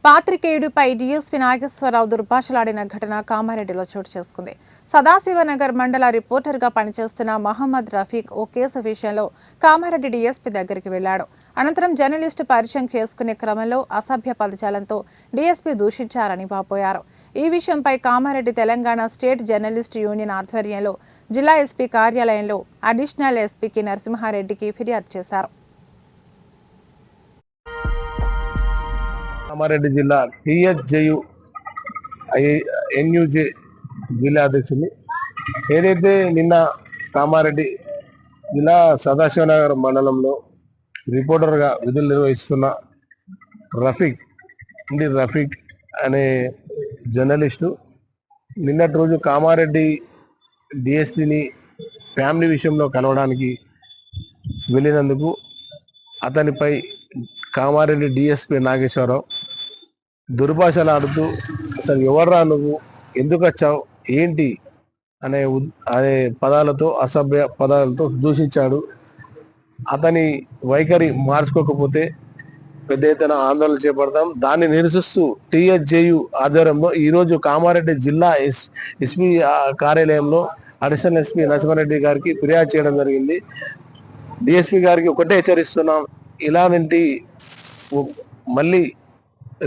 పాత్రికేయుడిపై DSP Nageswararao దుర్భాషలాడిన ఘటన కామారెడ్డిలో చోటు చేసుకుంది. సదాశివనగర్ మండల రిపోర్టర్గా పనిచేస్తున్న మహమ్మద్ రఫీక్ ఓ కేసు విషయంలో కామారెడ్డి డీఎస్పీ దగ్గరికి వెళ్లాడు. అనంతరం జర్నలిస్టు పరిచయం చేసుకునే క్రమంలో అసభ్య పదజాలంతో డీఎస్పీ దూషించారని వాపోయారు. ఈ విషయంపై Kamareddy Telangana state journalist union ఆధ్వర్యంలో జిల్లా ఎస్పీ కార్యాలయంలో అడిషనల్ ఎస్పీకి నరసింహారెడ్డికి ఫిర్యాదు చేశారు. కామారెడ్డి జిల్లా టీఎస్జేయు ఎన్యూజే జిల్లా అధ్యక్షుని ఏదైతే నిన్న కామారెడ్డి జిల్లా సదాశివనగర్ మండలంలో రిపోర్టర్గా విధులు నిర్వహిస్తున్న రఫీక్ అనే జర్నలిస్టు నిన్నటి రోజు కామారెడ్డి డిఎస్పీని ఫ్యామిలీ విషయంలో కలవడానికి వెళ్ళినందుకు అతనిపై కామారెడ్డి డిఎస్పీ నాగేశ్వరరావు దుర్భాషలాడుతూ అసలు ఎవర్రా నువ్వు, ఎందుకు వచ్చావు, ఏంటి అనే పదాలతో అసభ్య పదాలతో దూషించాడు. అతని వైఖరి మార్చుకోకపోతే పెద్ద ఎత్తున ఆందోళన చేపడతాం. దాన్ని నిరసిస్తూ టీఎస్జేయు ఆధ్వర్యంలో ఈరోజు కామారెడ్డి జిల్లా ఎస్పీ కార్యాలయంలో అడిషనల్ ఎస్పీ నరసింహారెడ్డి గారికి ఫిర్యాదు చేయడం జరిగింది. డిఎస్పీ గారికి ఒకటే హెచ్చరిస్తున్నాం, ఇలాంటి మళ్ళీ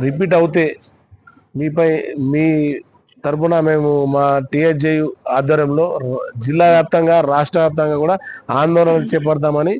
రిపీట్ అవుతే మీ తరపున మేము మా టీఎస్జేయు ఆధ్వర్యంలో జిల్లా వ్యాప్తంగా రాష్ట్ర వ్యాప్తంగా కూడా ఆందోళన చేపడతామని